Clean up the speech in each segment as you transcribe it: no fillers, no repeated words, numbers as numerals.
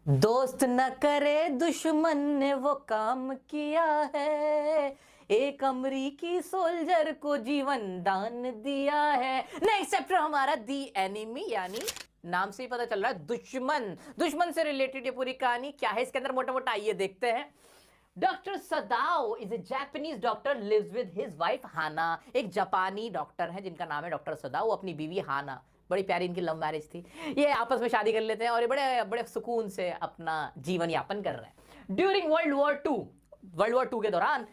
दोस्त न करे दुश्मन ने वो काम किया है, एक अमरीकी सोल्जर को जीवन दान दिया है। नेक्स्ट चैप्टर हमारा दी एनिमी, यानी नाम से ही पता चल रहा है दुश्मन। दुश्मन से रिलेटेड ये पूरी कहानी क्या है इसके अंदर मोटा मोटा आइए देखते हैं। Doctor Sadao is a Japanese doctor, lives with his wife Hana. एक जापानी डॉक्टर है जिनका नाम है डॉक्टर सदाओ, अपनी बीवी हाना, बड़ी प्यारी इनकी लव मैरिज थी। ये आपस में शादी कर लेते हैं और ये बड़े बड़े सुकून से अपना जीवन यापन कर रहे हैं। ड्यूरिंग वर्ल्ड वॉर टू के दौरान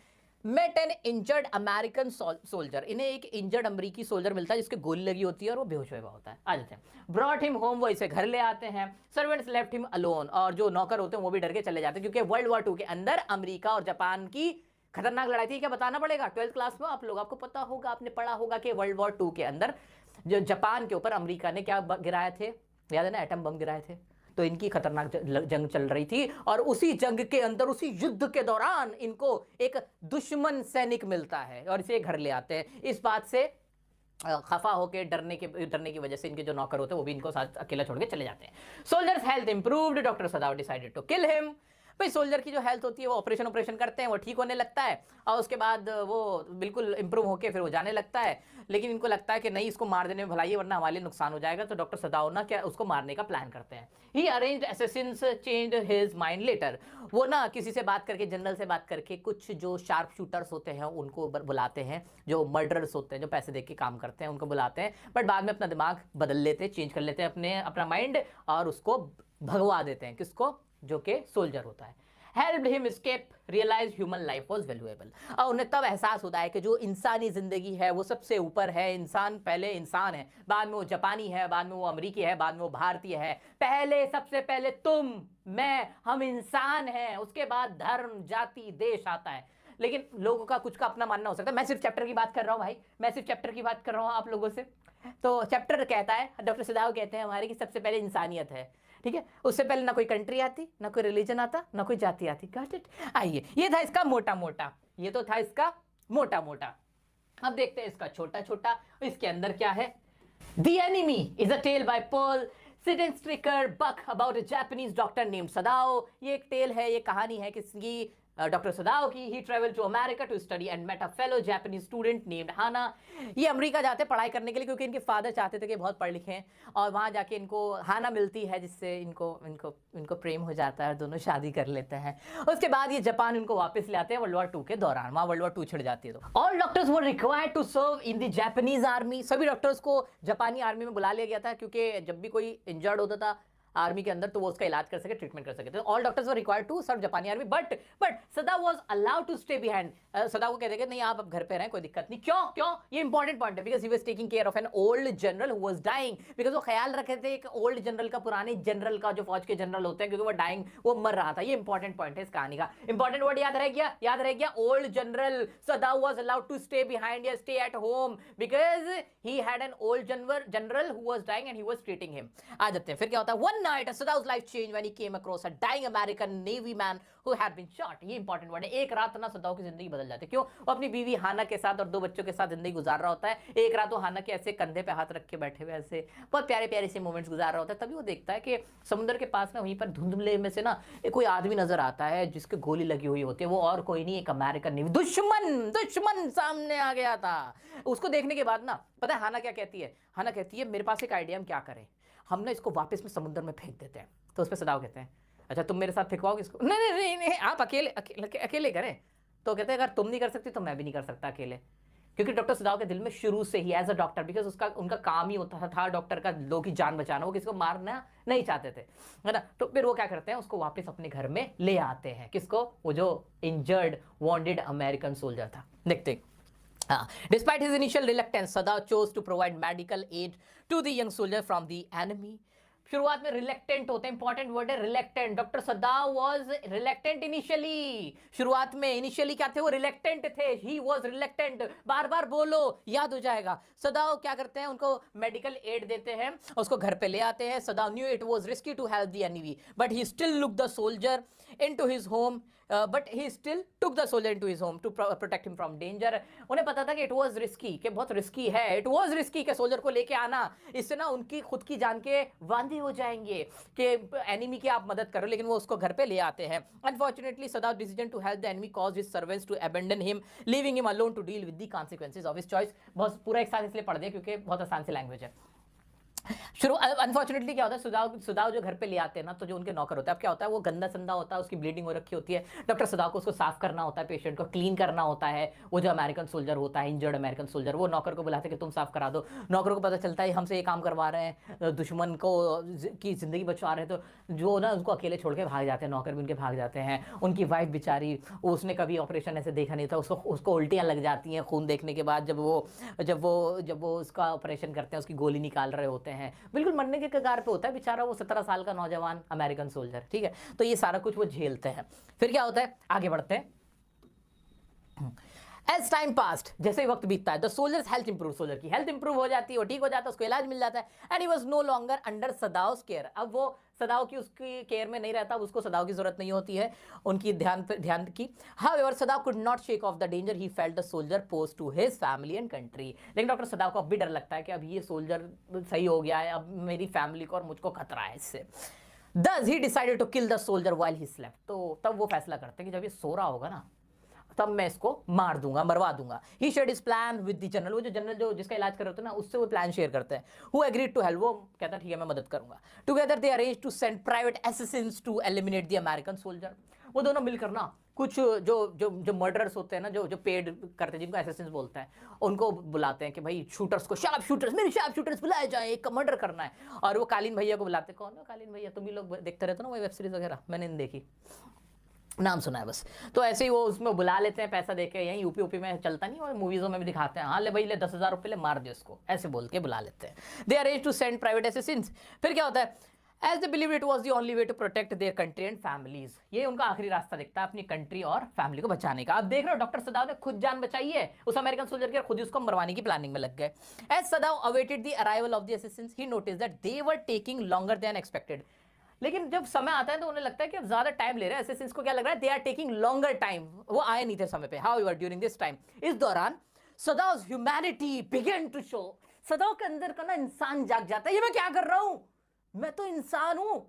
met an injured American soldier, इन्हें एक इंजर्ड अमेरिकी सोल्जर मिलता है जिसके गोली लगी होती है और वो बेहोश हुआ होता है। आ जाते हैं। ब्रॉट हिम होम, वो इसे घर ले आते हैं। सर्वेंट्स लेफ्ट हिम अलोन, और जो नौकर होते हैं वो भी डर के चले जाते हैं क्योंकि वर्ल्ड वॉर 2 के अंदर अमेरिका और जापान की खतरनाक लड़ाई थी। क्या बताना पड़ेगा, 12th क्लास में आप लोग, आपको पता होगा, आपने पढ़ा होगा कि वर्ल्ड वॉर 2 के अंदर जो जापान के ऊपर अमेरिका ने क्या गिराए थे, याद है ना, एटम बम गिराए थे। तो इनकी खतरनाक जंग चल रही थी और उसी जंग के अंदर, उसी युद्ध के दौरान इनको एक दुश्मन सैनिक मिलता है और इसे घर ले आते हैं। इस बात से खफा होकर डरने की वजह से इनके जो नौकर होते हैं वो भी इनको साथ अकेला छोड़ के चले जाते हैं। Soldier's health improved, doctor Sadao decided to kill him. भाई सोल्जर की जो हेल्थ होती है वो ऑपरेशन करते हैं, वो ठीक होने लगता है और उसके बाद वो बिल्कुल इंप्रूव होकर फिर वो जाने लगता है। लेकिन इनको लगता है कि नहीं, इसको मार देने में भलाई है वरना हमारे लिए नुकसान हो जाएगा। तो डॉक्टर सदाओ ना क्या उसको मारने का प्लान करते हैं। He arranged assassins changed his mind later, वो ना किसी से बात करके, जनरल से बात करके, कुछ जो शार्प शूटर्स होते हैं उनको बुलाते हैं, जो मर्डरर्स होते हैं, जो पैसे दे के काम करते हैं, उनको बुलाते हैं। बट बाद में अपना दिमाग बदल लेते हैं, चेंज कर लेते हैं अपना माइंड और उसको भगवा देते हैं। किसको? जो कि सोल्जर होता है। Help him escape, realize human life was valuable, और उन्हें तब एहसास होता है कि जो इंसानी जिंदगी है वो सबसे ऊपर है। इंसान पहले इंसान है, बाद में वो जापानी है, बाद में वो अमेरिकी है, बाद में वो भारतीय है। पहले, सबसे पहले तुम, मैं, हम इंसान हैं, उसके बाद धर्म, जाति, देश आता है। लेकिन लोगों का कुछ का अपना मानना हो सकता है। मैं सिर्फ चैप्टर की बात कर रहा हूँ भाई, मैं सिर्फ चैप्टर की बात कर रहा हूँ आप लोगों से। तो चैप्टर कहता है, डॉक्टर सदाव कहते हैं हमारे, कि सबसे पहले इंसानियत है, ठीक है। उससे पहले ना कोई कंट्री आती, ना कोई रिलीजन आता, ना कोई जाति आती। Got it? आइए, ये था इसका मोटा मोटा, ये तो था इसका मोटा मोटा। अब देखते हैं इसका छोटा छोटा, इसके अंदर क्या है। The Enemy is a tale by Paul Sidenstricker Buck about a Japanese doctor named Sadao। ये एक टेल है, ये कहानी है किसकी? डॉक्टर सदाओ की। He travel to America to study and met a fellow Japanese student named Hana. ये America जाते पढ़ाई करने के लिए क्योंकि इनके फादर चाहते थे कि बहुत पढ़ लिखें, और वहाँ जाके इनको हाना मिलती है जिससे इनको इनको इनको प्रेम हो जाता है और दोनों शादी कर लेते हैं। उसके बाद ये जापान इनको वापस ले आते हैं वर्ल्ड वॉर 2 के दौरान। वहाँ वर्ल्ड वॉर 2 छिड़ जाती है। तो all doctors were required to serve in the Japanese army, सभी डॉक्टर्स को जापानी आर्मी में बुला लिया गया था क्योंकि जब भी कोई इंजर्ड होता था आर्मी के अंदर तो वो उसका इलाज कर सके, ट्रीटमेंट कर सके। तो all doctors were required to serve Japanese army, but Sadao was allowed to stay behind. Sadao को कहते हैं नहीं, आप अब घर पे रहें, कोई दिक्कत नहीं। क्यों क्यों? ये इंपॉर्टेंट पॉइंट है, because he was taking care of an old general who was dying. Because वो ख्याल रखे थे एक ओल्ड जनरल का, पुराने जनरल का, जो फौज के जनरल होते हैं, क्योंकि वो डाइंग, वो मर रहा था। ये इंपॉर्टेंट पॉइंट है इस कहानी का। इंपॉर्टेंट वर्ड याद रह गया? याद रह गया, old general. Sadao was allowed to stay behind या stay at home because he had an old general who was dying and he was treating him. आ जाते हैं, फिर क्या होता है। One night Sadao's life changed when he came across a dying American Navy man who had been shot। ये important word है। एक रात ना सदाव की जिंदगी बदल जाती है। क्यों? वो अपनी बीवी हाना के साथ और 2 बच्चों के साथ जिंदगी गुजार रहा होता है। एक रात वो हाना के ऐसे कंधे पे हाथ रख के बैठे हुए ऐसे बहुत प्यारे प्यारे से मोमेंट्स गुजार रहा होता है। तभी वो देखता है कि समुद्र के पास ना, वहीं पर धुंधले में से ना कोई आदमी नजर आता है जिसके गोली लगी हुई होती है। वो और कोई नहीं, एक अमेरिकन नेवी दुश्मन सामने आ गया था। उसको देखने के बाद ना, पता है हाना क्या कहती है? हाना कहती है मेरे पास एक आइडिया, हम क्या करें, हम ना इसको वापस में समुद्र में फेंक देते हैं। तो उस पर सदाव कहते हैं अच्छा तुम मेरे साथ फेंकवाओगे इसको? नहीं नहीं नहीं नहीं, आप अकेले करें। तो कहते हैं अगर तुम नहीं कर सकती तो मैं भी नहीं कर सकता अकेले। क्योंकि डॉक्टर सदाव के दिल में शुरू से ही एज अ डॉक्टर, बिकॉज उनका काम ही होता था डॉक्टर का लोगों की जान बचाना, वो किसी को मारना नहीं चाहते थे, है ना। तो फिर वो क्या करते हैं, उसको वापस अपने घर में ले आते हैं। किसको? वो जो इंजर्ड वॉन्डेड अमेरिकन सोल्जर था। देखते Despite his initial reluctance, Sadao chose to provide medical aid to the young soldier from the enemy। शुरुआत में रिलेक्टेंट होते हैं, इंपॉर्टेंट वर्ड है reluctant. Doctor सदाव was reluctant initially. शुरुआत में इनिशियली क्या थे? वो रिलेक्टेंट थे। ही वाज रिलेक्टेंट, बार बार बोलो, याद हो जाएगा। सदाव क्या करते हैं, उनको मेडिकल एड देते हैं, उसको घर पे ले आते हैं। Sadao knew it was risky to help the enemy but he still look the soldier into his home but he still took the soldier into his home to protect him from danger. उन्हें पता था कि it was risky, कि बहुत risky है, it was risky के soldier को लेके आना, इससे ना उनकी खुद की जान के वांदे हो जाएंगे कि एनिमी की आप मदद करो, लेकिन वो उसको घर पे ले आते हैं। Unfortunately Sadao's decision to help the enemy cause his servants to abandon him, leaving him alone to deal with the consequences of his choice. बहुत पूरा एक साथ इसलिए पढ़ दिया क्योंकि बहुत आसान सी लैंग्वेज है। शुरू अनफॉर्चुनेटली क्या होता है, सुदाव जो घर पे ले आते हैं ना, तो जो उनके नौकर होता है, अब क्या होता है, वो गंदा संदा होता है, उसकी ब्लीडिंग हो रखी होती है, डॉक्टर सुदाव को उसको साफ करना होता है, पेशेंट को क्लीन करना होता है। वो जो अमेरिकन सोल्जर होता है, इंजर्ड अमेरिकन सोल्जर, वो नौकर को बुलाते हैं कि तुम साफ करा दो। नौकर को पता चलता है हमसे ये काम करवा रहे हैं, दुश्मन को की जिंदगी बचवा रहे हैं, तो जो ना उनको अकेले छोड़ के भाग जाते हैं, नौकर भी उनके भाग जाते हैं। उनकी वाइफ बेचारी, उसने कभी ऑपरेशन ऐसे देखा नहीं था, उसको उल्टियाँ लग जाती हैं खून देखने के बाद, जब वो उसका ऑपरेशन करते हैं, उसकी गोली निकाल रहे होते हैं, बिल्कुल मरने के कगार पे होता है बेचारा वो 17 साल का नौजवान अमेरिकन सोल्जर, ठीक है। तो ये सारा कुछ वो झेलते हैं। फिर क्या होता है, आगे बढ़ते हैं। As time passed, जैसे ही वक्त बीतता है, the soldiers health improve, soldier की हेल्थ इंप्रूव हो जाती है, वो ठीक हो जाता है, उसको इलाज मिल जाता है, and he was no longer under Sadao's care. अब वो सदाव की उसकी केयर में नहीं रहता, उसको सदाव की जरूरत नहीं होती है उनकी ध्यान की। However Sadao could not shake off the danger he felt the soldier posed to his family and country. लेकिन डॉक्टर सदाव को अब भी डर लगता है कि अब ये सोल्जर सही हो गया है, अब मेरी फैमिली को और मुझको खतरा है इससे। Thus he decided to kill the soldier while he slept। तो तब वो फैसला करते हैं कि जब ये सो रहा होगा ना, तब मैं इसको मार दूंगा, मरवा दूंगा। He shared his plan with the general, वो जो जनरल जो जिसका इलाज कर रहे होते हैं ना, उससे वो प्लान शेयर करते हैं। Who agreed to help, वो कहता है ठीक है मैं मदद करूंगा। Together they arranged to send private assassins to eliminate the American soldier। वो दोनों मिलकर ना कुछ जो मर्डरर्स होते हैं ना, जो पेड करते हैं, जिनको असैसिन्स बोलते हैं, उनको बुलाते हैं कि भाई शूटर्स को, शार्प शूटर्स, मेरे शार्प शूटर्स बुलाए जाए, एक का मर्डर करना है। और वो कालीन भैया को बुलाते हैं। कौन है कालीन भैया? तुम ही लोग देखते रहते हो ना वो वेब सीरीज वगैरह, मैंने नहीं देखी, नाम सुना है बस। तो ऐसे ही वो उसमें बुला लेते हैं पैसा देके, यहीं यूपी में चलता नहीं, और मूवीजों में भी दिखाते हैं, हाँ ले भाई ले 10,000 रुपये ले, मार दे उसको, ऐसे बोल के बुला लेते हैं। They arrange to send private assassins. फिर क्या होता है, as they believe it was the only way to protect their country and families. ये उनका आखिरी रास्ता दिखता है अपनी कंट्री और फैमिली को बचाने का। अब देख रहे हो डॉक्टर सदाव ने खुद जान बचाई है उस अमेरिकन सोल्जर की, और खुद ही उसको मरवाने की प्लानिंग में लग गए। As Sadao awaited the arrival of the assassins, he notice that they were taking longer than expected. लेकिन जब समय आता है तो उन्हें लगता है कि अब ज्यादा टाइम ले रहे हैं असैसिन्स को, क्या लग रहा है, they are taking longer time. वो आए नहीं थे समय पे। हाउएवर ड्यूरिंग दिस टाइम, इस दौरान Sadao's humanity began to show. Sadao के अंदर का ना इंसान जाग जाता है, ये मैं क्या कर रहा हूं, मैं तो इंसान हूं,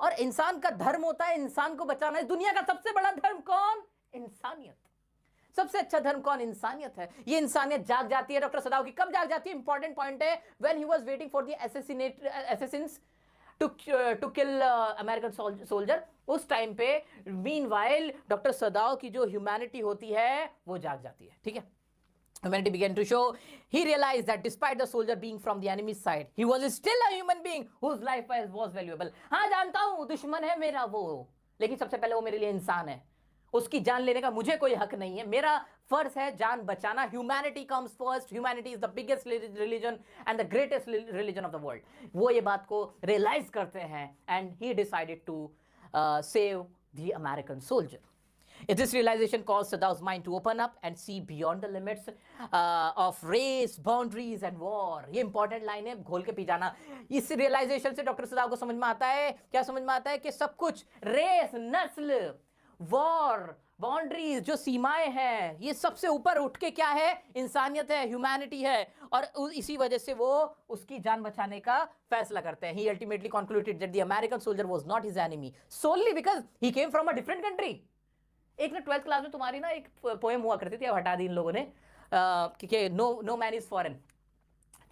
और इंसान का धर्म होता है इंसान को बचाना। इस दुनिया का सबसे बड़ा धर्म कौन? इंसानियत। सबसे अच्छा धर्म कौन? इंसानियत है। ये इंसानियत जाग जाती है डॉक्टर सदाव की। कब जाग जाती है? इंपॉर्टेंट पॉइंट है, when he was waiting for the assassins to kill American soldier. उस टाइम पे मीनवाइल डॉक्टर सदाव की जो ह्यूमैनिटी होती है वो जाग जाती है, ठीक है। Humanity began to show. He realized that despite the soldier being from the enemy's side, he was still a human being whose life was valuable. हाँ जानता हूँ दुश्मन है मेरा वो, लेकिन सबसे पहले वो मेरे लिए इंसान है, उसकी जान लेने का मुझे कोई हक नहीं है, मेरा फर्ज है जान बचाना। Humanity comes first, humanity is the biggest religion and the greatest religion of the world. वो ये बात को रियलाइज करते हैं, and he decided to save the American soldier. This realization caused Sadav's mind to open up and see beyond the limits of race, boundaries and war. ये important line है, घोल के पी जाना। इस रियलाइजेशन से doctor Sadao को समझ में आता है, क्या समझ में आता है, कि सब कुछ रेस, नस्ल, वॉर, बाउंड्रीज, जो सीमाएं हैं, ये सबसे ऊपर उठ के क्या है, इंसानियत है, ह्यूमैनिटी है। और इसी वजह से वो उसकी जान बचाने का फैसला करते हैं। He ultimately concluded that the American soldier was not his enemy solely because he came from a different country. एक ना 12th क्लास में तुम्हारी ना एक पोएम हुआ करती थी, अब हटा दी इन लोगों ने, कि no man is foreign,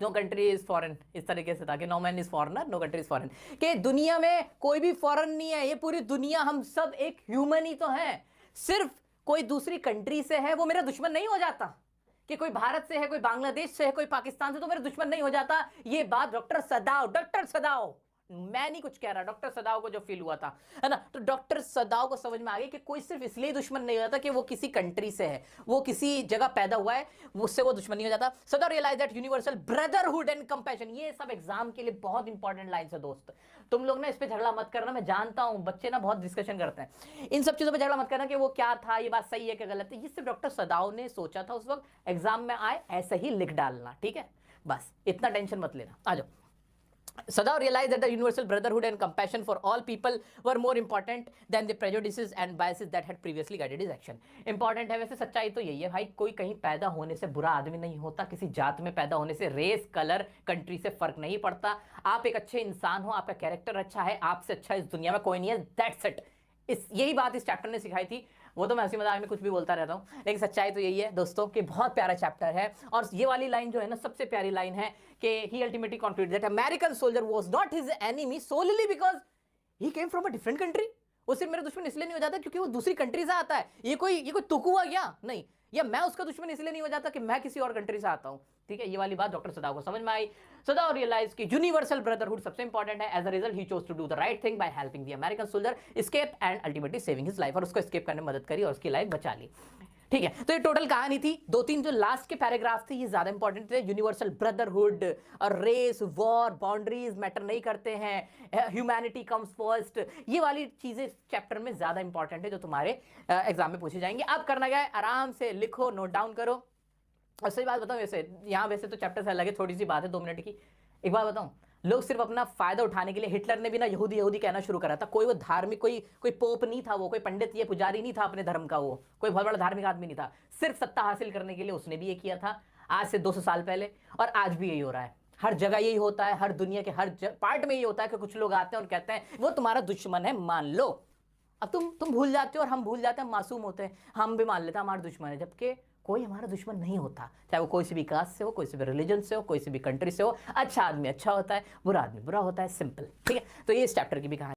no country is foreign, इस तरीके से था कि no man is foreigner, no country is foreign, कि दुनिया में कोई भी फॉरेन नहीं है, ये पूरी दुनिया हम सब एक ह्यूमन ही तो हैं। सिर्फ कोई दूसरी कंट्री से है वो मेरा दुश्मन नहीं हो जाता, कि कोई भारत से है, कोई बांग्लादेश से है, कोई पाकिस्तान से, तो मेरा दुश्मन नहीं हो जाता। ये बात डॉक्टर सदाव, मैं नहीं कुछ कह रहा, डॉक्टर सदाव को जो फील हुआ था, है ना, तो डॉक्टर सदाव को समझ में आ गई कि कोई सिर्फ इसलिए दुश्मन नहीं होता कि वो किसी कंट्री से है, वो किसी जगह पैदा हुआ है, उससे वो दुश्मन नहीं हो जाता। Sadao realize that universal brotherhood and compassion. ये सब एग्जाम के लिए बहुत इंपॉर्टेंट लाइन है दोस्त, तुम लोग ना इस पे झगड़ा मत करना, मैं जानता हूं बच्चे ना बहुत डिस्कशन करते हैं, इन सब चीजों पे झगड़ा मत करना कि वो क्या था, ये बात सही है कि गलत है। ये सिर्फ डॉक्टर सदाव ने सोचा था उस वक्त, एग्जाम में आए ऐसे ही लिख डालना, ठीक है, बस इतना टेंशन मत लेना। आ जाओ, Sadao realized that the universal brotherhood and compassion for all people were more important than the prejudices and biases that had previously guided his action. Important है वैसे, सच्चाई तो यही है भाई, कोई कहीं पैदा होने से बुरा आदमी नहीं होता, किसी जात में पैदा होने से, रेस, कलर, कंट्री से फर्क नहीं पड़ता। आप एक अच्छे इंसान हो, आपका कैरेक्टर अच्छा है, आपसे अच्छा इस दुनिया में कोई नहीं है, दैट्स इट। यही बात इस चैप्टर ने सिखाई थी। वो तो मैं हंसी मजाक में कुछ भी बोलता रहता हूँ, लेकिन सच्चाई तो यही है दोस्तों कि बहुत प्यारा चैप्टर है। और ये वाली लाइन जो है ना, सबसे प्यारी लाइन है कि he ultimately concludes that American soldier was not his enemy solely because he came from a different country. वो सिर्फ मेरा दुश्मन इसलिए नहीं हो जाता क्योंकि वो दूसरी कंट्री से आता है। ये कोई तुक हुआ क्या? नहीं। या मैं उसका दुश्मन इसलिए नहीं हो जाता कि मैं किसी और कंट्री से आता हूं। ठीक है, ये वाली बात डॉक्टर सदाव को समझ में आई। सदाव रियलाइज कि यूनिवर्सल ब्रदरहुड सबसे इंपॉर्टेंट है। As a result he chose to do the right thing by helping the American soldier escape and ultimately saving his life. और उसको एस्केप करने में मदद करी और उसकी लाइफ बचा ली। ठीक है, तो ये टोटल कहानी थी। 2-3 जो लास्ट के पैराग्राफ थे ये ज्यादा इंपॉर्टेंट थे। यूनिवर्सल ब्रदरहुड और रेस, वॉर, बाउंड्रीज मैटर नहीं करते हैं, ह्यूमैनिटी कम्स फर्स्ट, ये वाली चीजें चैप्टर में ज्यादा इंपॉर्टेंट है जो तुम्हारे एग्जाम में पूछे जाएंगे। अब करना क्या है, आराम से लिखो, नोट डाउन करो। और सही बात बताऊं, वैसे तो चैप्टर से लगे थोड़ी सी बात है 2 मिनट की। एक बात बताऊं, लोग सिर्फ अपना फायदा उठाने के लिए, हिटलर ने भी ना यहूदी यहूदी कहना शुरू करा था। कोई वो धार्मिक, कोई पोप नहीं था, वो कोई पंडित या पुजारी नहीं था अपने धर्म का, वो कोई बहुत बड़ा धार्मिक आदमी नहीं था। सिर्फ सत्ता हासिल करने के लिए उसने भी ये किया था, आज से 200 साल पहले। और आज भी यही हो रहा है, हर जगह यही होता है, हर दुनिया के हर पार्ट में यही होता है कि कुछ लोग आते हैं और कहते हैं वो तुम्हारा दुश्मन है, मान लो। अब तुम भूल जाते हो और हम भूल जाते हैं, हम मासूम होते हैं, हम भी मान लेते हैं हमारा दुश्मन है, जबकि कोई हमारा दुश्मन नहीं होता। चाहे वो कोई सी भी कास्ट से हो, कोई सी भी रिलीजन से हो, कोई सी भी कंट्री से हो। अच्छा आदमी अच्छा होता है, बुरा आदमी बुरा होता है, सिंपल। ठीक है, तो ये इस चैप्टर की भी कहानी।